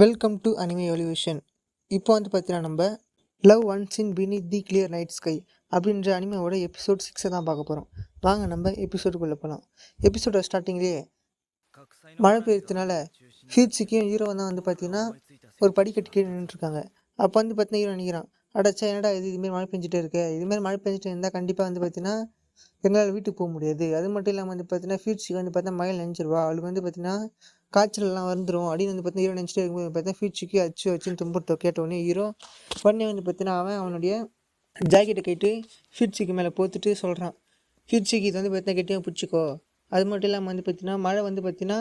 Welcome to anime evolution. இப்போ வந்து பார்த்தீங்கன்னா நம்ம love once in beneath the clear night sky அப்படின்ற அனிமையோட எபிசோட் 6 தான் பார்க்க போகிறோம். வாங்க நம்ம எபிசோடுக்குள்ளே போகலாம். எபிசோட ஸ்டார்டிங்லேயே மழை பெய்யறதுனால ஹீட்ஸுக்கும் ஹீரோ வந்து பார்த்தீங்கன்னா ஒரு படிக்கட்டு கீழே நின்றுருக்காங்க. அப்போ வந்து பார்த்தீங்கன்னா ஹீரோ நிற்கிறான். அடச்சா என்னடா இதுமாரி மழை பெஞ்சிட்டே இருக்கு, இதுமாரி மழை பெஞ்சிட்டு இருந்தால் கண்டிப்பாக வந்து பார்த்தீங்கன்னா எங்களால் வீட்டுக்கு போக முடியாது. அது மட்டும் இல்லாமல் வந்து பார்த்தீங்கன்னா ஃபியூட்ஸுக்கு வந்து பார்த்தீங்கன்னா மழையில் நினைச்சிருவா, அவளுக்கு வந்து பார்த்தீங்கன்னா காய்ச்சலெல்லாம் வந்துடும் அப்படின்னு வந்து பார்த்தீங்கன்னா ஹீரோ நினச்சிட்டே இருக்கும்போது பார்த்தீங்கன்னா ஃபியூட்ஸுக்கு வச்சுன்னு தும்புறத கேட்டோடனே ஹீரோ உடனே வந்து பார்த்தீங்கன்னா அவனுடைய ஜாக்கெட்டை கேட்டு ஃபியூட்ஸுக்கு மேலே போத்துட்டு சொல்கிறான், ஃபியூட்ஸுக்கு இது வந்து பார்த்தீங்கன்னா கெட்டியாக பிடிச்சிக்கோ. அது மட்டும் இல்லாமல் வந்து பார்த்தீங்கன்னா மழை வந்து பார்த்தீங்கன்னா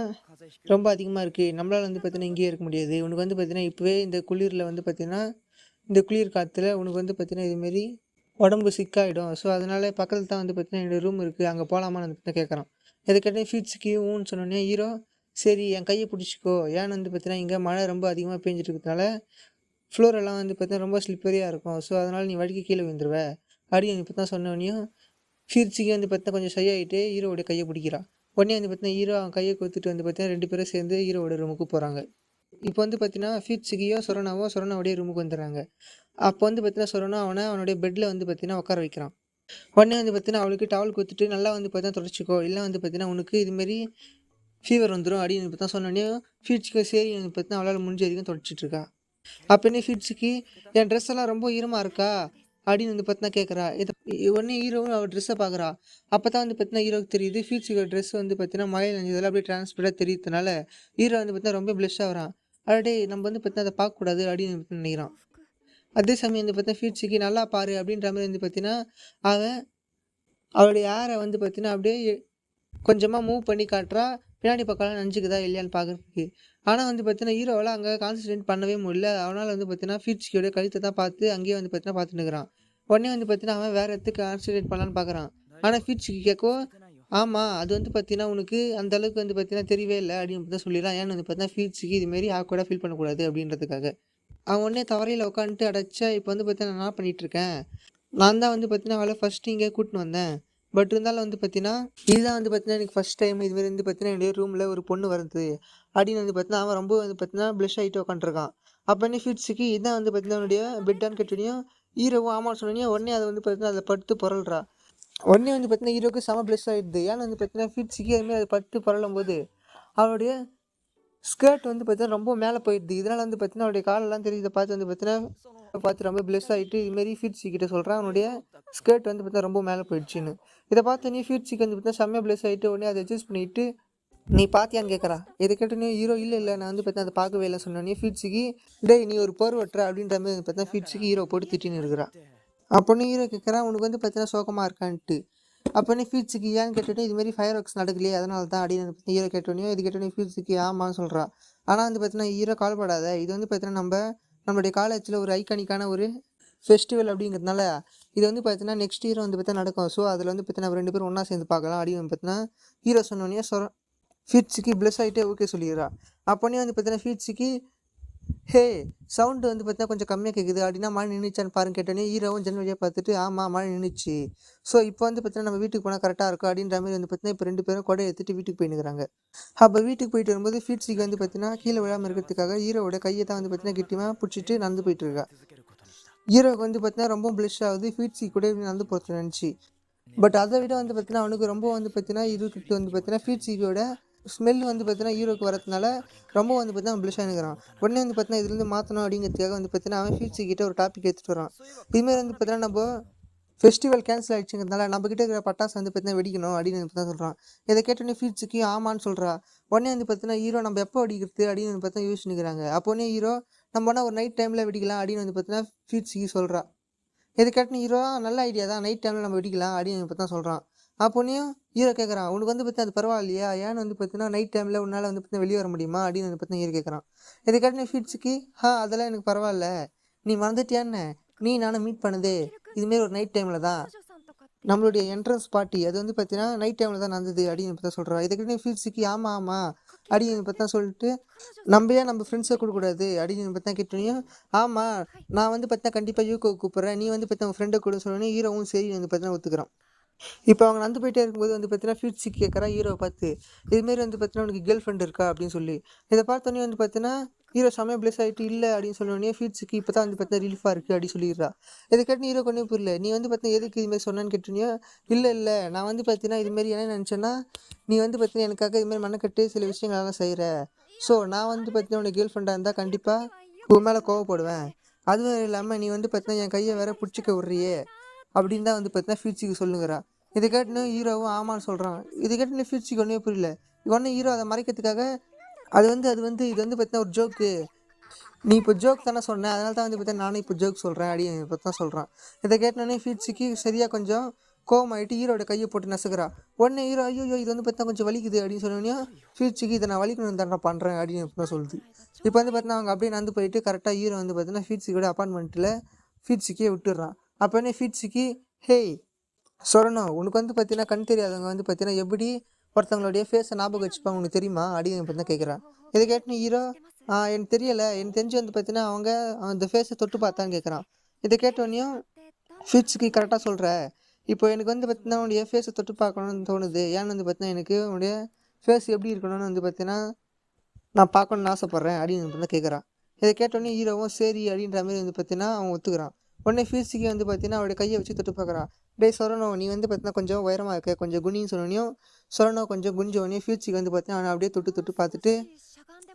ரொம்ப அதிகமாக இருக்குது, நம்மளால் வந்து பார்த்தீங்கன்னா இங்கேயே இருக்க முடியாது. உனக்கு வந்து பார்த்தீங்கன்னா இப்போவே இந்த குளிரில் வந்து பார்த்தீங்கன்னா இந்த குளிர் காற்றுல உனக்கு வந்து பார்த்தீங்கன்னா இதுமாரி உடம்பு சிக்காயிடும். ஸோ அதனால் பக்கத்தில் தான் வந்து பார்த்தீங்கன்னா என்னோடய ரூம் இருக்குது, அங்கே போகலாமான்னு வந்து கேட்குறான். இதை கேட்டால் ஃபீட்ஸுக்கு ஊன்னு சொன்னோடனே ஹீரோ சரி என் கையை பிடிச்சிக்கோ. ஏன்னு வந்து பார்த்தீங்கன்னா இங்கே மழை ரொம்ப அதிகமாக பேஞ்சிட்டு இருக்கிறதுனால ஃப்ளோரெல்லாம் வந்து பார்த்தீங்கன்னா ரொம்ப ஸ்லிப்பரியாக இருக்கும். ஸோ அதனால் நீ வடிக்க கீழே விழுந்துருவ அப்படின்னு இப்போ தான் சொன்னோடனையும் ஃபீட்ஸுக்கு வந்து பார்த்தீங்கன்னா கொஞ்சம் சையாகிட்டு ஹீரோவோட கையை பிடிக்கிறான். உடனே வந்து பார்த்தீங்கன்னா ஹீரோ அவன் கையை கொடுத்துட்டு வந்து பார்த்தீங்கன்னா 2 பேரும் சேர்ந்து ஹீரோவோட ரூமுக்கு போகிறாங்க. இப்போ வந்து பார்த்தீங்கன்னா ஃபீட்ஸுக்கியோ சொரோனாவுடைய ரூமுக்கு வந்துடுறாங்க. அப்போ வந்து பார்த்தீங்கன்னா சொரோனா அவனுடைய பெட்டில் வந்து பார்த்தீங்கன்னா உட்கார வைக்கிறான். உடனே வந்து பார்த்தீங்கன்னா அவளுக்கு டவல் கொடுத்துட்டு நல்லா வந்து பார்த்தீங்கன்னா தொடச்சிக்கோ, இல்லை வந்து பார்த்தீங்கன்னா உனக்கு இதுமாரி ஃபீவர் வந்துடும் அப்படின்னு இப்போ தான் சொன்னோடனே ஃபீட்ஸுக்கு சரி வந்து பார்த்தீங்கன்னா அவளால் முடிஞ்ச வரைக்கும் தொடச்சிட்டு இருக்கா. அப்போனே ஃபீட்ஸுக்கு என் ட்ரெஸ் எல்லாம் ரொம்ப ஈரமாக இருக்கா அப்படின்னு வந்து பார்த்தீங்கன்னா கேட்குறா. உடனே ஹீரோவும் அவள் ட்ரெஸ்ஸை பார்க்குறா. அப்போ தான் வந்து பார்த்தீங்கன்னா ஹீரோவுக்கு தெரியுது ஃபீட்ஸுக்கு ட்ரெஸ் வந்து பார்த்தீங்கன்னா மழையில் நனைஞ்சதெல்லாம் அப்படியே டிரான்ஸ்பராக தெரியுதுனால ஹீரோ வந்து பார்த்தீங்கன்னா ரொம்ப ப்ளஷ் ஆகிறான். அடே நம்ம வந்து பார்த்தீங்கன்னா அதை பார்க்கக்கூடாது அப்படின்னு நினைக்கிறான். அதே சமயம் வந்து பார்த்தீங்கன்னா ஃபீட்ஸுக்கு நல்லா பாரு அப்படின்ற மாதிரி வந்து பார்த்தீங்கன்னா அவன் அவளுடைய ஹேரை வந்து பார்த்தீங்கன்னா அப்படியே கொஞ்சமாக மூவ் பண்ணி காட்டுறா, பின்னாடி பக்கம்லாம் நனைஞ்சுக்குதா இல்லையான்னு பார்க்குறதுக்கு. ஆனால் வந்து பார்த்தீங்கன்னா ஹீரோவால் அங்கே கான்சன்ட்ரேட் பண்ணவே முடியல. அவனால் வந்து பார்த்தீங்கன்னா ஃபீட்ஸுக்கியோட கழுத்தை தான் பார்த்து அங்கேயே வந்து பார்த்தீங்கன்னா பார்த்துட்டு இருக்கிறான். உடனே வந்து பார்த்தீங்கன்னா அவன் வேறு இடத்துக்கு கான்சன்ட்ரேட் பண்ணலான்னு பார்க்குறான். ஆனால் ஃபீட்ஸுக்கு கேட்கோ ஆமாம் அது வந்து பார்த்தீங்கன்னா உனக்கு அந்த அளவுக்கு வந்து பார்த்தீங்கன்னா தெரியவே இல்லை அப்படின்னு தான் சொல்லிடலாம். ஏன்னு வந்து பார்த்தீங்கன்னா ஃபீட்ஸுக்கு இதுமாரி ஆக்வர்டாக ஃபீல் பண்ணக்கூடாது அப்படின்றதுக்காக. அவன் உடனே தவறையில் உட்காந்துட்டு அடைச்சா இப்போ வந்து பார்த்தீங்கன்னா நான் என்ன பண்ணிகிட்ருக்கேன், நான் தான் வந்து பார்த்தீங்கன்னா அவளை ஃபஸ்ட்டு இங்கே கூட்டின்னு வந்தேன். பட் இருந்தாலும் வந்து பார்த்தீங்கன்னா இதுதான் வந்து பார்த்தீங்கன்னா எனக்கு ஃபஸ்ட் டைம் இதுமாரி வந்து பார்த்தீங்கன்னா என்னுடைய ரூமில் ஒரு பொண்ணு வருது அப்படின்னு வந்து பார்த்தீங்கன்னா அவன் ரொம்ப வந்து பார்த்தீங்கன்னா ப்ளஷ் ஆகிட்டு உட்காந்துருக்கான். அப்போ என்ன ஃபீட்ஸுக்கு இதான் வந்து பார்த்தீங்கன்னா அவனுடைய பெட்டான்னு கேட்டோனையும் ஹீரோவும் ஆமான்னு சொன்னோடனே உடனே அதை வந்து பார்த்தீங்கன்னா அதை படுத்து புரள்றா. உடனே வந்து பார்த்தீங்கன்னா ஹீரோக்கு செம ப்ளஷ் ஆகிடுது. ஏன்னா வந்து பார்த்தீங்கன்னா ஃபீட்ஸுக்கு அதுமாரி அதை படுத்து புரளும் போது அவளுடைய ஸ்கர்ட் வந்து பார்த்தீங்கன்னா ரொம்ப மேலே போயிடுது. இதனால் வந்து பார்த்தீங்கன்னா அவருடைய காலெல்லாம் தெரியுதை பார்த்து வந்து பார்த்தீங்கன்னா ரொம்ப ப்ளஸ் ஆகிட்டு இதுமாரி ஃபீட்ஸிக்கிட்ட சொல்கிறான் அவனுடைய ஸ்கர்ட் வந்து பார்த்தீங்கன்னா ரொம்ப மேலே போயிடுச்சுன்னு. இதை பார்த்து நீ ஃபீட்ஸிக்கு வந்து பார்த்தீங்கன்னா செம்மையாக ப்ளஸ் ஆகிட்டு உடனே அதை அட்ஜஸ்ட் பண்ணிவிட்டு நீ பார்த்தியான்னு கேட்குறா. இதை கேட்டோன்னே ஹீரோ இல்லை நான் வந்து பார்த்தீங்கன்னா அதை பார்க்கவே இல்லை சொன்னோன்னே ஃபீட்ஸுக்கு டேய் நீ ஒரு பருவட்டுற அப்படின்ற மாதிரி வந்து பார்த்தீங்கன்னா ஃபீட்ஸுக்கு ஹீரோ போட்டு திட்டின்னு இருக்கிறா. அப்போன்னு ஹீரோ கேட்குறான் உனக்கு வந்து பார்த்தீங்கன்னா சோகமாக இருக்கான்ட்டு. அப்போனே ஃபீட்ஸுக்கு ஏன்னு கேட்டோன்னே இதுமாரி ஃபயர் ஒர்க்ஸ் நடக்கலையே அதனால தான் அப்படின்னு ஹீரோ கேட்டோன்னே இது கேட்டோன்னே ஃபீட்ஸுக்கு ஆமான்னு சொல்கிறா. ஆனால் வந்து பார்த்தீங்கன்னா ஹீரோ கால்படாத, இது வந்து பார்த்தீங்கன்னா நம்மளுடைய காலேஜில் ஒரு ஐகானிக்கான ஒரு ஃபெஸ்டிவல் அப்படிங்கிறதுனால இது வந்து பார்த்தீங்கன்னா நெக்ஸ்ட் இயர் வந்து பார்த்தீங்கன்னா நடக்கும். ஸோ அதில் வந்து பார்த்தீங்கன்னா 2 பேரும் ஒன்றா சேர்ந்து பார்க்கலாம் அப்படின்னு பார்த்தீங்கன்னா ஹீரோ சொன்னோன்னே ஃபீட்ஸுக்கு ப்ளஸ் ஆகிட்டே ஓகே சொல்லிடுறா. அப்போனே வந்து பார்த்தீங்கன்னா ஃபீட்ஸுக்கு ஹே சவுண்டு வந்து பார்த்தீங்கன்னா கொஞ்சம் கம்மியாக கேட்குது அப்படின்னா மழை நின்றுச்சான்னு பாருங்க கேட்டோன்னே ஹீரோவும் ஜன்னல் வழியாக பார்த்துட்டு ஆமாம் மழை நின்றுச்சு. ஸோ இப்போ வந்து பார்த்தீங்கன்னா நம்ம வீட்டுக்கு போனால் கரெக்டாக இருக்கும் அப்படின்ற மாதிரி வந்து பார்த்தீங்கன்னா இப்போ 2 பேரும் கொடை எடுத்துகிட்டு வீட்டுக்கு போயினுக்கிறாங்க. அப்போ வீட்டுக்கு போயிட்டு வரும்போது ஃபீட்ஸுக்கு வந்து பார்த்தீங்கன்னா கீழே விழாமல் இருக்கிறதுக்காக ஹீரோவோட கையை தான் வந்து பார்த்தீங்கன்னா கெட்டியமாக பிடிச்சிட்டு நடந்து போயிட்டு இருக்கா. ஹீரோவுக்கு வந்து பார்த்தீங்கன்னா ரொம்ப ப்ளஷ் ஆகுது, ஃபீட்ஸுக்கு கூட நடந்து போகிறது நினச்சி. பட் அதை விட வந்து பார்த்தீங்கன்னா அவனுக்கு ரொம்ப வந்து பார்த்தீங்கன்னா இருக்கிட்டு வந்து பார்த்தீங்கன்னா ஃபீட்ஸுக்கியோட ஸ்மெல் வந்து பார்த்தீங்கன்னா ஹீரோக்கு வரதுனால ரொம்ப வந்து பார்த்தீங்கன்னா ப்ளஷ் ஆகிக்கிறான். உடனே வந்து பார்த்தீங்கன்னா இதுலேருந்து மாற்றணும் அப்படிங்கிறதுக்காக வந்து பார்த்தீங்கன்னா அவன் ஃபீட்ஸுக்கிட்ட ஒரு டாபிக் எடுத்துகிட்டு வரான். இதுமாரி வந்து பார்த்தீங்கன்னா நம்ம ஃபெஸ்டிவல் கேன்சல் ஆகிடுச்சுங்கிறதுனால நம்மக்கிட்ட இருக்கிற பட்டாசு வந்து பார்த்தீங்கன்னா வெடிக்கணும் அப்படின்னு வந்து தான் சொல்கிறான். இதை கேட்டோன்னே ஃபீட்ஸுக்கு ஆமான்னு சொல்கிறா. உடனே வந்து பார்த்தீங்கன்னா ஹீரோ நம்ம எப்போ வெடிக்கிறது அப்படின்னு வந்து பார்த்தீங்கன்னா யோசிச்சுக்கிறாங்க. அப்போனே ஹீரோ நம்ம வேணா ஒரு நைட் டைமில் வெடிக்கலாம் அப்படின்னு வந்து பார்த்தீங்கன்னா ஃபீட்ஸுக்கு சொல்கிறா. இதை கேட்டோன்னே ஹீரோ நல்ல ஐடியா தான், நைட் டைமில் நம்ம வெடிக்கலாம் அப்படின்னு இப்போ தான் சொல்கிறான். அப்போனையும் ஹீரோ கேட்குறான் உனக்கு வந்து பார்த்தீங்கன்னா அது பரவாயில்லையா, ஏன்னு வந்து பார்த்தீங்கன்னா நைட் டைமில் உன்னால் வந்து பார்த்தீங்கன்னா வெளியே வர முடியுமா அப்படின்னு வந்து பார்த்தீங்கன்னா ஹீரோ கேட்குறான். இதை கேட்டோன்னே ஃபீட்ஸுக்கு அதெல்லாம் எனக்கு பரவாயில்ல, நீ மறந்துட்டியான்னு நீ நானும் மீட் பண்ணதே இதுமாரி ஒரு நைட் டைமில் தான், நம்மளுடைய என்ட்ரன்ஸ் பார்ட்டி அது வந்து பார்த்தீங்கன்னா நைட் டைமில் தான் நடந்தது அப்படின்னு பார்த்தா சொல்கிறான். இதை கேட்டோன்னே ஃபீட்ஸுக்கு ஆமாம் அப்படின்னு பார்த்தா சொல்லிட்டு நம்ம ஃப்ரெண்ட்ஸை கொடுக்கூடாது அப்படின்னு பார்த்தா கேட்டோன்னே ஆமாம் நான் வந்து பார்த்தா கண்டிப்பாக யூகோ கூப்பிட்றேன், நீ வந்து பார்த்தா உங்கள் ஃப்ரெண்டை கூட சொன்னோன்னே ஹீரோவும் சரி வந்து பார்த்தீங்கன்னா ஒத்துக்கிறான். இப்போ அவங்க நடந்து போயிட்டே இருக்கும்போது வந்து பார்த்தீங்கன்னா ஃபியூட்ஸுக்கு கேட்குறா ஹீரோவை பார்த்து, இதுமாரி வந்து பார்த்தீங்கன்னா உனக்கு கேர்ள் ஃப்ரெண்ட் இருக்கா அப்படின்னு சொல்லி. இதை பார்த்தோன்னே வந்து பார்த்தீங்கன்னா ஹீரோ செமையா பிளஸ் ஆகிட்டு இல்லை அப்படின்னு சொன்னோடனே ஃபியூட்ஸுக்கு இப்போ தான் வந்து பார்த்தீங்கன்னா ரிலீஃபாக இருக்குது அப்படின்னு சொல்லிடுறா. இதை கேட்டு ஹீரோ கொண்டே புரியல. நீ வந்து பார்த்தீங்கன்னா எதுக்கு இதுமாரி சொன்னான்னு கேட்டோன்னே, இல்லை நான் வந்து பார்த்தீங்கன்னா இதுமாரி என்ன நினச்சேன்னா, நீ வந்து பார்த்தீங்கன்னா எனக்காக இதுமாரி மனக்கட்டு சில விஷயங்களெல்லாம் செய்கிற. ஸோ நான் வந்து பார்த்தீங்கன்னா உனக்கு கேர்ள் ஃப்ரெண்டாக இருந்தால் கண்டிப்பாக உன் மேலே கோவப்படுவேன். அதுவும் இல்லாமல் நீ வந்து பார்த்தீங்கன்னா என் கையை வேற பிடிச்சிக்க விட்றியே அப்படின்னு தான் வந்து பார்த்தீங்கன்னா ஃபியூட்ஸுக்கு சொல்லுங்கிறா. இதை கேட்டுன்னு ஹீரோவும் ஆமான்னு சொல்கிறான். இதை கேட்டுன்னு ஃபியூட்ஸுக்கு ஒன்றுமே புரியல. உடனே ஹீரோ அதை மறைக்கிறதுக்காக அது வந்து இது வந்து பார்த்தீங்கன்னா ஒரு ஜோக்கு. நீ இப்போ ஜோக் தானே சொன்ன, அதனால தான் வந்து பார்த்தீங்கன்னா நானும் இப்போ ஜோக் சொல்கிறேன் அப்படின்னு இப்போ தான் சொல்கிறான். இதை கேட்டோன்னே ஃபியூட்ஸுக்கு சரியாக கொஞ்சம் கோவமாயிட்டு ஹீரோட கையை போட்டு நசுக்கிறா. உடனே ஹீரோ ஐயோ இது வந்து பார்த்தா கொஞ்சம் வலிக்குது அப்படின்னு சொன்னோடனே ஃபியூட்ஸுக்கு இதை நான் வலிக்கணும் தானே பண்ணுறேன் அப்படின்னு இப்போ தான் சொல்லுது. இப்போ வந்து பார்த்தீங்கன்னா அவங்க அப்படியே நடந்து போயிட்டு கரெக்டாக ஹீரோ வந்து பார்த்தீங்கன்னா ஃபியூட்ஸுக்கோட அப்பார்ட்மெண்ட்டில் ஃபியூட்ஸுக்கே விட்டுடுறான். அப்போனே ஃபியூட்ஸுக்கு ஹேய் சொரணம் உனக்கு வந்து பார்த்தீங்கன்னா கண் தெரியாதவங்க வந்து பார்த்தீங்கன்னா எப்படி ஒருத்தவங்களுடைய ஃபேஸை ஞாபகம் வச்சுப்பாங்க உனக்கு தெரியுமா அப்படின்னு இப்போ தான் கேட்குறான். இதை கேட்டுன்னு ஹீரோ எனக்கு தெரியலை, எனக்கு தெரிஞ்சு வந்து பார்த்தீங்கன்னா அவங்க அந்த ஃபேஸை தொட்டு பார்த்தான்னு கேட்குறான். இதை கேட்டோடனையும் ஃபிட்ஸுக்கு கரெக்டாக சொல்கிற, இப்போ எனக்கு வந்து பார்த்தீங்கன்னா உன்னுடைய ஃபேஸை தொட்டு பார்க்கணுன்னு தோணுது. ஏன்னு வந்து பார்த்தீங்கன்னா எனக்கு உன்னுடைய ஃபேஸ் எப்படி இருக்கணும்னு வந்து பார்த்தீங்கன்னா நான் பார்க்கணுன்னு ஆசைப்பட்றேன் அப்படின்னு வந்து கேட்குறான். இதை கேட்டோடனே ஹீரோவும் சரி அப்படின்ற மாதிரி வந்து பார்த்தீங்கன்னா அவன் ஒத்துக்கிறான். உடனே ஃபியூஸுக்கு வந்து பார்த்தீங்கன்னா அவருடைய கையை வச்சு தொட்டு பார்க்குறான். டேய் சொரணோ நீ வந்து பார்த்தீங்கன்னா கொஞ்சம் உயரமாக இருக்க, கொஞ்சம் குனின்னு சொன்னோனையும் சொரணோ கொஞ்சம் குனிஞ்சோடனே ஃபியூஸுக்கு வந்து பார்த்தீங்கன்னா அவனை அப்படியே தொட்டு தொட்டு பார்த்துட்டு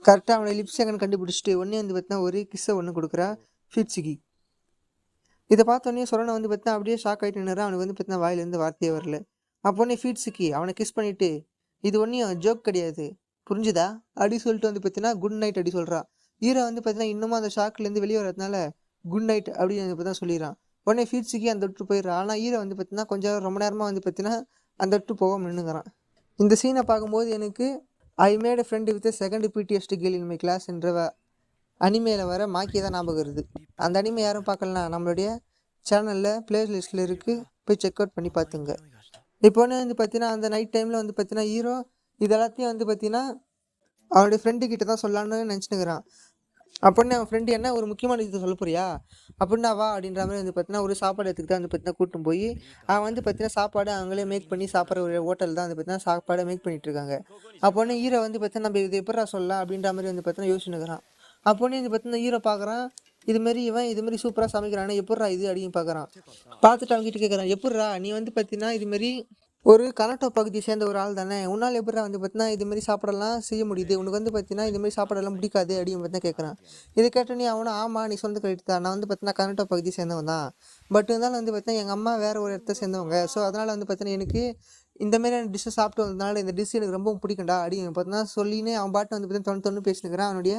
கரெக்டாக அவனை லிப்ஸ் எங்கன்னு கண்டுபிடிச்சிட்டு உடனே வந்து பார்த்தீங்கன்னா ஒரு கிஸ்ஸை ஒன்று கொடுக்குறா ஃபியூஸுக்கு. இதை பார்த்தோன்னே சொரணை வந்து பார்த்தீங்கன்னா அப்படியே ஷாக் ஆகிட்டு நின்னுறான். அவனுக்கு வந்து பார்த்தீங்கன்னா வாயிலேருந்து வார்த்தையே வரல. அப்போனே ஃபியூஸுக்கு அவனை கிஸ் பண்ணிவிட்டு இது ஒன்றும் ஜோக் கிடையாது புரிஞ்சுதா அப்படி சொல்லிட்டு வந்து பார்த்தீங்கன்னா குட் நைட் அப்படி சொல்கிறா. ஹீரோ வந்து பார்த்தீங்கன்னா இன்னமும் அந்த ஷாக்லேருந்து வெளியே வரதுனால குட் நைட் அப்படின்னு இப்போ தான் சொல்லிடுறான். உடனே ஃபீட்ஸுக்கு அந்த விட்டு போயிடுறான். ஆனால் ஹீரோ வந்து பார்த்தீங்கன்னா கொஞ்சம் ரொம்ப நேரமாக வந்து பார்த்தீங்கன்னா அந்த விட்டு போக நின்றுங்கிறான். இந்த சீனை பார்க்கும்போது எனக்கு I made a friend with second prettiest girl in my class என்ற அனிமேல வர மாக்கி தான் ஞாபகம் வருது. அந்த அனிமே யாரும் பார்க்கலனா நம்மளுடைய சேனலில் பிளேலிஸ்ட்டில் இருக்குது, போய் செக் அவுட் பண்ணி பார்த்துங்க. இப்போ வந்து பார்த்தீங்கன்னா அந்த நைட் டைமில் வந்து பார்த்தீங்கன்னா ஹீரோ இது எல்லாத்தையும் வந்து பார்த்தீங்கன்னா அவனுடைய ஃப்ரெண்டு கிட்ட தான் சொல்லலான்னு நினச்சினுக்கிறான். அப்படின்னு அவன் ஃப்ரெண்டு என்ன ஒரு முக்கியமான விஷயத்தை சொல்ல போறியா அப்படின்னா வா அப்படின்ற மாதிரி வந்து பார்த்தீங்கன்னா ஒரு சாப்பாடு எடுத்துக்கிட்டு வந்து பார்த்தீங்கன்னா கூட்டும் போய் அவன் வந்து பார்த்தீங்கன்னா சாப்பாடு அவங்களே மேக் பண்ணி சாப்பிட்ற ஒரு ஹோட்டல் தான் வந்து பார்த்தீங்கன்னா சாப்பாடை மேக் பண்ணிட்டு இருக்காங்க. அப்போன்னு ஹீரோ வந்து பார்த்தீங்கன்னா நம்ம இது எப்படா சொல்லலாம் அப்படின்ற மாதிரி வந்து பார்த்தீங்கன்னா யோசிச்சுனுக்கிறான். அப்போன்னு வந்து பார்த்தீங்கன்னா ஹீரோ பார்க்குறான் இதுமாரி இவன் இதுமாரி சூப்பராக சமைக்கிறானே எப்பட்றா இது அப்படின்னு பார்க்குறான். பார்த்துட்டு அவங்ககிட்ட கேட்குறான் எப்பட்றா நீ வந்து பார்த்தீங்கன்னா இதுமாரி ஒரு கர்நாடகா பகுதியை சேர்ந்த ஒரு ஆள் தானே, உன்னால் எப்படிடா வந்து பார்த்தீங்கன்னா இதுமாரி சாப்பாடெல்லாம் செய்ய முடியுது, உனக்கு வந்து பார்த்தீங்கன்னா இதுமாரி சாப்பாடெல்லாம் பிடிக்காது அப்படின்னு பார்த்தா கேட்குறான். இதை கேட்டோன்னே அவனும் ஆமாம் நீ சொந்த கரெக்ட் தான், நான் வந்து பார்த்தீங்கன்னா கர்நாடகா பகுதியை சேர்ந்தவன் தான், பட் இருந்தாலும் வந்து பார்த்தீங்கன்னா எங்கள் அம்மா வேறு ஒரு இடத்த சேர்ந்தவங்க, ஸோ அதனால் வந்து பார்த்தீங்கன்னா எனக்கு இந்தமாரியான டிஷ்ஷை சாப்பிட்டு வந்ததுனால இந்த டிஷ் எனக்கு ரொம்ப பிடிக்கும்டா அப்படின்னு பார்த்தீங்கன்னா சொல்லின்னு அவன் பாட்டு வந்து பார்த்தீங்கன்னா தொண்ணு பேசினுக்கிறான் அவனுடைய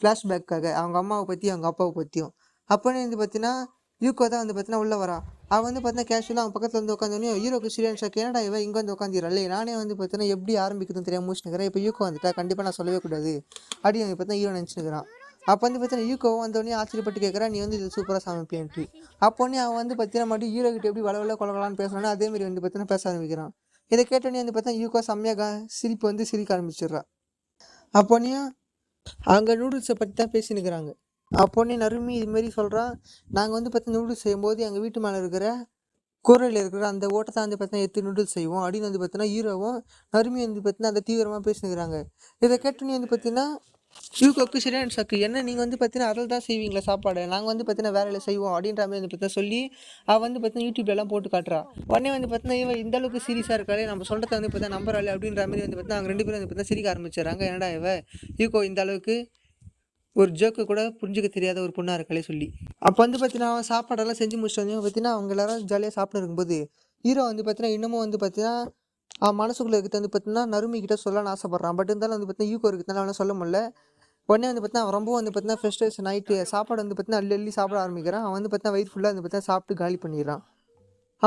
ஃப்ளாஷ்பேக்காக அவங்க அம்மாவை பற்றி அவங்க அப்பாவை பற்றியும். அப்போன்னு வந்து பார்த்தீங்கன்னா யூகோ தான் வந்து பார்த்தீங்கன்னா உள்ளே வரான். அவன் வந்து பார்த்தீங்கன்னா கேஷுவலாக அவன் பக்கத்தில் வந்து உட்காந்தோடனே ஹீரோக்கு சீரியன் ஷாக் என்னடா இவன் இங்கே வந்து உட்காந்துறாள் நானே வந்து பார்த்தீங்கன்னா எப்படி ஆரம்பிக்குதுன்னு தெரியாமல் முடிச்சுனுக்கிறேன், இப்போ யூகோ வந்துட்டா கண்டிப்பாக நான் சொல்லவே கூடாது அப்படின்னு வந்து பார்த்தீங்கன்னா ஹீரோ நினச்சினுக்கிறான். அப்போ வந்து பார்த்தீங்கன்னா யூகோ வந்தோடனே ஆச்சரியப்பட்டு கேட்குறான் நீ வந்து இது சூப்பராக சமைப்பேன்ட்டு. அப்போனே அவன் வந்து பார்த்தீங்கன்னா மட்டும் ஹீரோ கிட்ட எப்படி வளவல கொலகலான்னு பேசுகிறானோ அதேமாரி வந்து பார்த்தீங்கன்னா பேச ஆரம்பிக்கிறான். இதை கேட்டோன்னே வந்து பார்த்தீங்கன்னா யூகோ செம்மையாக சிரிப்பு வந்து சிரிக்க ஆரம்பிச்சிடுறான். அப்போனையும் அங்கே நூடுல்ஸை பற்றி தான் பேசினுக்கிறாங்க. அப்போனே நறுமி இதுமாரி சொல்கிறான் நாங்கள் வந்து பார்த்தீங்கன்னா நூடுல்ஸ் செய்யும்போது எங்கள் வீட்டு மேலே இருக்கிற கூரையில் இருக்கிற அந்த ஓட்டத்தை வந்து பார்த்தீங்கன்னா எடுத்து நூடுல்ஸ் செய்வோம் அப்படின்னு வந்து பார்த்தீங்கன்னா ஹீரோவும் நறுமி வந்து பார்த்தீங்கன்னா அந்த தீவிரமாக பேசினுக்கிறாங்க. இதை கேட்டோன்னே வந்து பார்த்தீங்கன்னா யூகோக்கு சரியான ஷாக்கு என்ன நீங்கள் வந்து பார்த்தீங்கன்னா அதில் தான் செய்வீங்களா சாப்பாடு, நாங்கள் வந்து பார்த்தீங்கன்னா வேலையில் செய்வோம் அப்படின்ற மாதிரி வந்து பார்த்தீங்கன்னா சொல்லி அவள் வந்து பார்த்தீங்கன்னா யூடியூப்லாம் போட்டு காட்டுறா. உடனே வந்து பார்த்தீங்கன்னா இவன் இந்த அளவுக்கு சீரியஸாக இருக்காளே நம்ம சொல்கிறத வந்து பார்த்தீங்கன்னா நம்புறாள் அப்படின்ற மாதிரி வந்து பார்த்தீங்கன்னா அவங்க ரெண்டு பேரும் வந்து பார்த்தீங்கன்னா சிரிக்க ஆரம்பிச்சிடறாங்க. என்னடா இவ யூகோ இந்த அளவுக்கு ஒரு ஜோக்கு கூட புரிஞ்சுக்க தெரியாத ஒரு பொண்ணாக இருக்காளே சொல்லி. அப்போ வந்து பார்த்தீங்கன்னா அவன் சாப்பாடெல்லாம் செஞ்சு முடிச்சுட்டு வந்து பார்த்தீங்கன்னா அவங்க எல்லாரும் ஜாலியாக சாப்பிட்டு இருக்கும்போது ஹீரோ வந்து பார்த்தீங்கன்னா இன்னமும் வந்து பார்த்தீங்கன்னா அவன் மனசுக்குள்ளே இருக்கிறது வந்து பார்த்தீங்கன்னா நறுமி கிட்ட சொல்லலாம்னு ஆசைப்பட்றான். பட் இருந்தாலும் வந்து பார்த்தீங்கன்னா யூகோ இருக்கிறதுனால அவனை சொல்ல முடியல. உடனே வந்து பார்த்தீங்கன்னா அவன் ரொம்ப வந்து பார்த்தீங்கன்னா ஃப்ரெஷ்ட்ரேஷன் நைட்டு சாப்பாடு வந்து பார்த்தீங்கன்னா அள்ளி அள்ளி சாப்பிட ஆரம்பிக்கிறான். அவன் வந்து பார்த்தீங்கன்னா வயிறு ஃபுல்லாக வந்து பார்த்தீங்கன்னா சாப்பிட்டு காலி பண்ணிடுறான்.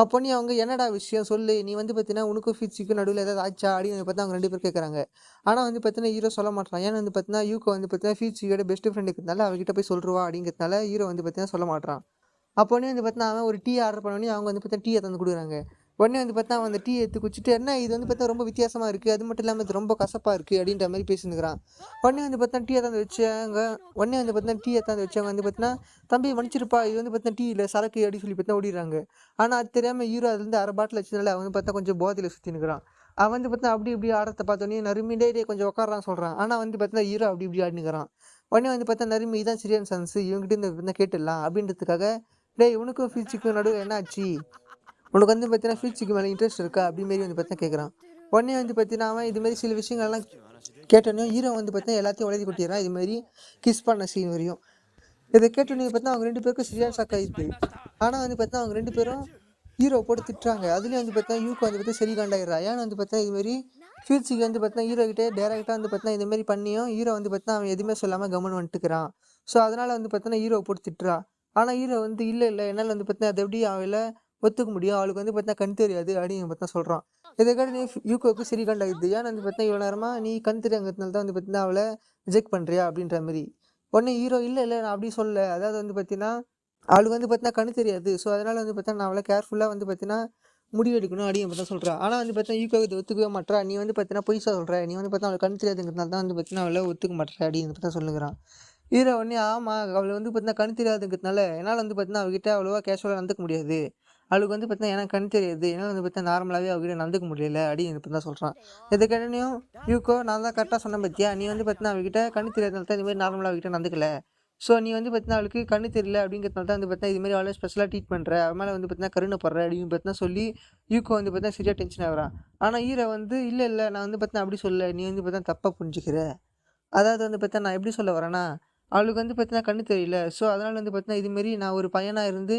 அப்போனே அவங்க என்னடா விஷயம் சொல்லு, நீ வந்து பார்த்தீங்கன்னா உனக்கும் ஃபிட்ஸுக்கும் நடுவில் ஏதாவது ஆச்சா அப்படின்னு பார்த்தா அவங்க ரெண்டு பேர் கேட்குறாங்க. ஆனால் வந்து பார்த்தீங்கன்னா ஹீரோ சொல்ல மாட்டான். ஏன்னா வந்து பார்த்தீங்கன்னா யூகோ வந்து பார்த்தீங்கன்னா ஃபிட்ஸுக்கோட பெஸ்ட் ஃப்ரெண்ட் இருக்கிறதுனால அவகிட்ட போய் சொல்லுவா அப்படிங்கிறதுனால ஹீரோ வந்து பார்த்தீங்கன்னா சொல்ல மாட்டான். அப்போனே வந்து பார்த்தீங்கன்னா அவன் ஒரு டீ ஆர்டர் பண்ணோன்னே அவங்க வந்து பார்த்தீங்கன்னா டீயை தந்து கொடுக்குறாங்க. உடனே வந்து பார்த்தா அவன் அந்த டீ எடுத்து குடிச்சிட்டு என்ன இது வந்து பார்த்தா ரொம்ப வித்தியாசமாக இருக்குது, அது மட்டும் இல்லாமல் இது ரொம்ப கசப்பாக இருக்குது அப்படின்ற மாதிரி பேசினுக்கிறான். உடனே வந்து பார்த்தா டீ ஏதாவது வச்சாங்க. உடனே வந்து பார்த்தா டீ ஏதாவது வச்சவங்க வந்து பார்த்தீங்கன்னா தம்பி மன்னிச்சிருப்பா இது வந்து பார்த்தா டீ இல்லை சரக்கு அப்படின்னு சொல்லி பார்த்தா ஓடிடுறாங்க. ஆனால் அது தெரியாமல் ஹீரோ அதுலேருந்து அரை பாட்டில் வச்சதுனால அவன் வந்து பார்த்தா கொஞ்சம் போதையில் சுற்றினுக்கிறான். அவன் வந்து பார்த்தா அப்படி இப்படி ஆடுறத பார்த்தோன்னே நறுமிண்டே கொஞ்சம் உட்காரான்னு சொல்கிறான். ஆனால் வந்து பார்த்தா ஹீரோ அப்படி இப்படி ஆடினுக்கிறான். உடனே வந்து பார்த்தா நறுமி இதான் சரியான சான்ஸ் இவங்ககிட்ட இந்த கேட்டுடலாம் அப்படின்றதுக்காக டேய் இவனுக்கும் ஃபியூச்சுக்கும் நடுவில் என்ன ஆச்சு, உனக்கு வந்து பார்த்தீங்கன்னா ஃபியூச்சுக்கு மேலே இன்ட்ரெஸ்ட் இருக்கா அப்படிமாரி வந்து பார்த்தா கேட்குறான். உடனே வந்து பார்த்தீங்கன்னா அவன் இதுமாரி சில விஷயங்கள்லாம் கேட்டோன்னே ஹீரோ வந்து பார்த்தீங்கன்னா எல்லாத்தையும் உலகி கொட்டிடுறான். இதுமாரி கிஸ் பண்ண சீன் வரையும் இதை கேட்டோன்னே பார்த்தா அவங்க 2 பேருக்கும் சரியான ஷாக் ஆகிடுது. ஆனால் வந்து பார்த்தா அவங்க 2 பேரும் ஹீரோ போட்டு திட்டுறாங்க. அதுலேயும் வந்து பார்த்தா யூக்கு வந்து பார்த்தா சரி காண்டாயிடுறா. ஏன்னு வந்து பார்த்தா இதுமாரி ஃபியூச்சுக்கு வந்து பார்த்தா ஹீரோ கிட்டே டேரெக்டாக வந்து பார்த்தா இதுமாரி பண்ணியும் ஹீரோ வந்து பார்த்தா அவன் எதுவுமே சொல்லாமல் கவனம் வந்துட்டுக்கிறான். ஸோ அதனால் வந்து பார்த்தோன்னா ஹீரோ போட்டு திட்டுறா. ஆனால் ஹீரோ வந்து இல்லை என்னால் வந்து பார்த்தா அதை எப்படி அவளை ஒத்துக்க முடியும், அவளுக்கு வந்து பார்த்தா கண் தெரியாது அப்படின்னு பார்த்தா சொல்கிறான். இதை கேட்டு நீ யூகோவுக்கு சரி காண்டாயிடுது. ஏன்னு வந்து பார்த்தா இவ்வளோ நேரமாக நீ கண் தெரியாங்கிறதுனால தான் வந்து பார்த்தீங்கன்னா அவளை ரிஜெக்ட் பண்ணுறியா அப்படின்ற மாதிரி. உடனே ஹீரோ இல்லை நான் அப்படி சொல்ல, அதாவது வந்து பார்த்தீங்கன்னா அவளுக்கு வந்து பார்த்தீங்கன்னா கண்ணு தெரியாது. ஸோ அதனால் வந்து பார்த்தா நான் அவளை கேர்ஃபுல்லாக வந்து பார்த்தீங்கன்னா முடிவு எடுக்கணும் அப்படின்னு பார்த்தா சொல்கிறா. ஆனால் வந்து பார்த்தீங்கன்னா ஈகோ இதை ஒத்துக்கவே மாட்டா. நீ வந்து பார்த்தீங்கன்னா பொய் சொல்கிற, நீ வந்து பார்த்தா அவளுக்கு கண்ணு தெரியாதுங்கிறதுனால தான் வந்து பார்த்தீங்கன்னா அவளை ஒத்துக்க மாட்டேற அப்படின்னு பார்த்தா சொல்லுங்கிறான். ஹீரோ உடனே ஆமாம் அவளை வந்து பார்த்தீங்கன்னா கண் தெரியாதுங்கிறதுனால என்னால் வந்து பார்த்தீங்கன்னா அவகிட்ட அவ்வளோவா கேஷுவலாக நடந்துக்க முடியாது. அவளுக்கு வந்து பார்த்தீங்கன்னா எனக்கு கண் தெரியாது, என்னால் வந்து பார்த்தீங்கன்னா நார்மலாகவே அவகிட்ட நடந்துக்க முடியல அப்படின்னு இப்போ தான் சொல்கிறான். இதை கேட்டனையும் யூகோ நான் தான் கரெக்டாக சொன்னேன் பார்த்தியா, நீ வந்து பார்த்தீங்கன்னா அவகிட்ட கண் தெரியாதனால தான் இதுமாதிரி நார்மலாக அவகிட்ட நடந்துக்கல. ஸோ நீ வந்து பார்த்தீங்கன்னா அவளுக்கு கண்ணு தெரியல அப்படிங்கிறதுனால தான் வந்து பார்த்தீங்கன்னா இதுமாரி அவளை ஸ்பெஷலாக ட்ரீட் பண்ணுற, அவன் மேலே வந்து பார்த்தீங்கன்னா கருணைப்படுற அப்படின்னு பார்த்தீங்கன்னா சொல்லி யூகோ வந்து பார்த்தீங்கன்னா சரியாக டென்ஷன் ஆகிறான். ஆனால் ஹீரோ வந்து இல்லை நான் வந்து பார்த்தீங்கன்னா அப்படி சொல்ல, நீ வந்து பார்த்தீங்கன்னா தப்பாக புரிஞ்சுக்கிற. அதாவது வந்து பார்த்தீங்கன்னா நான் எப்படி சொல்ல வரேன்னா, அவளுக்கு வந்து பார்த்தீங்கன்னா கண்ணு தெரியல. ஸோ அதனால் வந்து பார்த்தீங்கன்னா இதுமாரி நான் ஒரு பையனாக இருந்து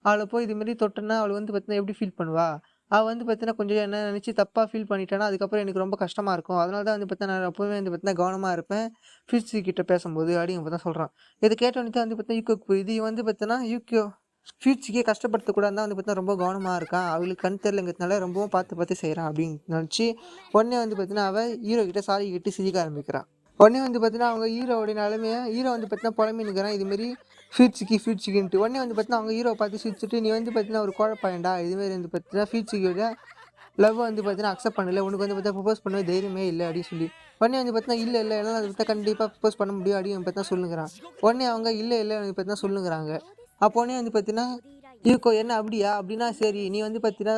அவளை போய் இதுமாரி தொட்டேன்னா அவள் வந்து பார்த்தீங்கன்னா எப்படி ஃபீல் பண்ணுவா? அவள் வந்து பார்த்தீங்கன்னா கொஞ்சம் என்ன நினச்சி தப்பாக ஃபீல் பண்ணிட்டான்னா அதுக்கப்புறம் எனக்கு ரொம்ப கஷ்டமாக இருக்கும். அதனால தான் வந்து பார்த்தீங்கன்னா நான் எப்போவுமே வந்து பார்த்தீங்கன்னா கவனமாக இருப்பேன் ஃபியூச்சி கிட்ட பேசும்போது அப்படின்னு பார்த்தா சொல்கிறான். இதை கேட்டோன்னே தான் வந்து பார்த்தீங்கன்னா யூகோக்கு புரியுது. இது வந்து பார்த்தீங்கன்னா யூகோ ஃபியூச்சிக்கே கஷ்டப்படுத்தக்கூடாது தான் வந்து பார்த்தீங்கன்னா ரொம்ப கவனமாக இருக்கான். அவளுக்கு கண் தெரியலங்கிறதுனால ரொம்பவும் பார்த்து செய்கிறான் அப்படின்னு நினச்சி உடனே வந்து பார்த்தீங்கன்னா அவள் ஹீரோ கிட்ட சாரி கிட்ட சிரிக்க ஆரம்பிக்கிறான். உடனே வந்து பார்த்தீங்கன்னா அவங்க ஹீரோவுடைய நிலைமையை ஹீரோ வந்து பார்த்தீங்கன்னா புலம்பின்னுக்கிறான் இதுமாரி ஃபியூச்சிக்கின்ட்டு. உடனே வந்து பார்த்தீங்கன்னா அவங்க ஹீரோவை பார்த்து சிரிச்சுட்டு நீ வந்து பார்த்தீங்கன்னா ஒரு குழப்பையன்டா, இதுமாரி வந்து பார்த்தீங்கன்னா ஃபியூச்சிக்கோட லவ் வந்து பார்த்தீங்கன்னா அக்செப்ட் பண்ணல, உனக்கு வந்து பார்த்தா ப்ரப்போஸ் பண்ணவே தைரியமே இல்லை அப்படின்னு சொல்லி. உடனே வந்து பார்த்தீங்கன்னா இல்லை என்னால் அதை பார்த்தா கண்டிப்பாக ப்ரப்போஸ் பண்ண முடியும் அப்படின்னு பார்த்தா சொல்லுங்கிறான். உடனே அவங்க இல்லை வந்து பார்த்தீங்கன்னா சொல்லுங்கிறாங்க. அப்போ உடனே வந்து பார்த்தீங்கன்னா ஈகோ என்ன அப்படியா அப்படின்னா சரி நீ வந்து பார்த்தீங்கன்னா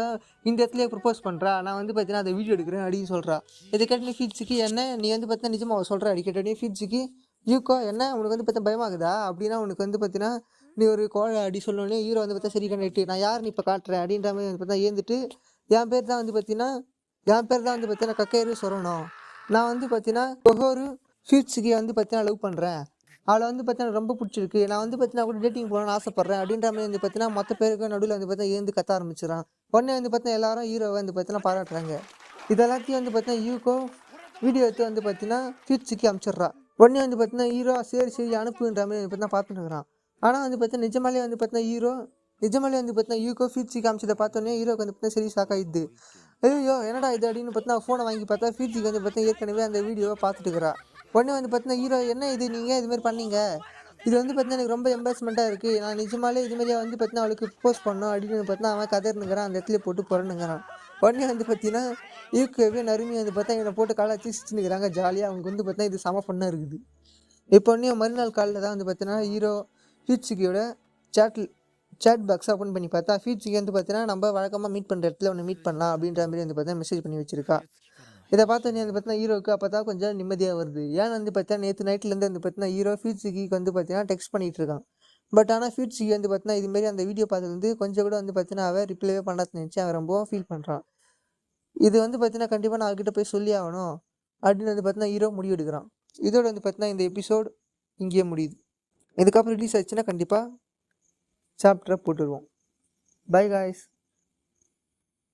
இந்த இடத்துலயே ப்ரப்போஸ் பண்ணுறா, நான் வந்து பார்த்தீங்கன்னா அதை வீடியோ எடுக்கிறேன் அப்படின்னு சொல்கிறா. இதை கேட்டு ஃபீட்ஸுக்கு என்ன நீ வந்து பார்த்தீங்கன்னா நிஜமாக சொல்கிற அடி கேட்டே ஃபீட்ஸுக்கு ஈகோ என்ன உனக்கு வந்து பார்த்தா பயமாகுதா அப்படின்னா உனக்கு வந்து பார்த்தீங்கன்னா நீ ஒரு கோழை அடி சொல்லணுன்னே ஹீரோ வந்து பார்த்தா சரி கண்டிட்டு நான் யார் நீ இப்போ காட்டுறேன் அப்படின்ற மாதிரி வந்து பார்த்தா ஏந்துட்டு என் பேர் தான் வந்து பார்த்தீங்கன்னா கக்கேரு சொல்லணும். நான் வந்து பார்த்தீங்கன்னா ஒவ்வொரு ஃபீட்ஸுக்கு வந்து பார்த்தீங்கன்னா லவ் பண்ணுறேன், அவளை வந்து பார்த்தீங்கன்னா ரொம்ப பிடிச்சிருக்கு, நான் வந்து பார்த்தீங்கன்னா கூட டேட்டிங் போகணும்னு ஆசைப்பட்றேன் அப்படின்ற மாதிரி வந்து பார்த்தீங்கன்னா மற்ற பேருக்கு நடுவில் வந்து பார்த்தீங்கன்னா ஏந்து கத்த ஆரம்பிச்சிடறான். உடனே வந்து பார்த்தீங்கன்னா எல்லாரும் ஹீரோவை வந்து பார்த்தீங்கன்னா பாராட்டுறாங்க. இதெல்லாத்தையும் வந்து பார்த்தீங்கன்னா யூகோ வீடியோ எடுத்து வந்து பார்த்தீங்கன்னா ஃபியூட்ஸுக்கு அனுப்பிச்சிட்றா. உடனே வந்து பார்த்தீங்கன்னா ஹீரோ சரி அனுப்புன்ற மாதிரி வந்து பார்த்தீங்கன்னா பார்த்துட்டுருக்கான். ஆனால் வந்து பார்த்தீங்கன்னா நிஜமாலே வந்து பார்த்தீங்கன்னா யூகோ ஃபியூட்ஸுக்கு காமிச்சதை பார்த்தோன்னே ஹீரோக்கு வந்து பார்த்தீங்கன்னா சரி ஷாக் ஆகிடுது. ஐயோ என்னடா இது அப்படின்னு பார்த்தீங்கன்னா ஃபோனை வாங்கி பார்த்தா ஃபியூட்ஸுக்கு வந்து பார்த்தீங்கன்னா ஏற்கனவே அந்த வீடியோவை பார்த்துட்டு இருக்கிறா. உடனே வந்து பார்த்தீங்கன்னா ஹீரோ என்ன இது நீங்கள் இதுமாரி பண்ணீங்க, இது வந்து பார்த்தீங்கன்னா எனக்கு ரொம்ப எம்பாரஸ்மெண்ட்டாக இருக்குது, நான் நிஜமாலே இதுமாரியே வந்து பார்த்தீங்கன்னா அவளுக்கு ப்ரப்போஸ் பண்ணோம் அப்படின்னு பார்த்தீங்கன்னா அவன் கதர்னுங்கிறான், அந்த இடத்துல போட்டு புறணுங்கிறான். உடனே வந்து பார்த்தீங்கன்னா யூகேவே நறுமி வந்து பார்த்தா என்னை போட்டு காலாச்சு சிரிச்சுன்னுக்கிறாங்க ஜாலியாக. அவங்க வந்து பார்த்தீங்கன்னா இது செம ஃபன்னாக இருக்குது. இப்போ உடனே மறுநாள் காலையில் தான் வந்து பார்த்தீங்கன்னா ஹீரோ ஃபியூட்ஸுக்கியோட சேட் பாக்ஸ் ஓப்பன் பண்ணி பார்த்தா ஃபியூட்ஸுக்கு வந்து பார்த்தீங்கன்னா நம்ம வழக்கமாக மீட் பண்ணுற இடத்துல ஒன்று மீட் பண்ணலாம் அப்படின்ற மாதிரி வந்து பார்த்தீங்கன்னா மெசேஜ் பண்ணி வச்சிருக்கா. இதை பார்த்தோன்னே வந்து பார்த்தீங்கன்னா ஹீரோக்கு அப்போ தான் கொஞ்சம் நிம்மதியாக வருது. ஏன் வந்து பார்த்தீங்கன்னா நேற்று நைட்லேருந்து வந்து பார்த்தீங்கன்னா ஹீரோ ஃபியூட்ஸுக்கு வந்து பார்த்தீங்கன்னா டெக்ஸ்ட் பண்ணிகிட்டு இருக்கான். பட் ஆனால் ஃபியூட்ஸுக்கு வந்து பார்த்தீங்கன்னா இதுமாரி அந்த வீடியோ பார்த்து வந்து கொஞ்சம் கூட வந்து பார்த்தீங்கன்னா அவன் ரிப்ளைவே பண்ணாத நினச்சி அவன் ரொம்பவும் ஃபீல் பண்ணுறான். இது வந்து பார்த்தீங்கன்னா கண்டிப்பாக நான் அவர்கிட்ட போய் சொல்லி ஆகணும் அப்படின்னு வந்து பார்த்தீங்கன்னா ஹீரோ முடிவு எடுக்கிறான். இதோட வந்து பார்த்தீங்கன்னா இந்த எபிசோட் இங்கேயே முடியுது. இதுக்கப்புறம் ரிலீஸ் ஆச்சுன்னா கண்டிப்பாக சாப்டரை போட்டுருவோம். By guys.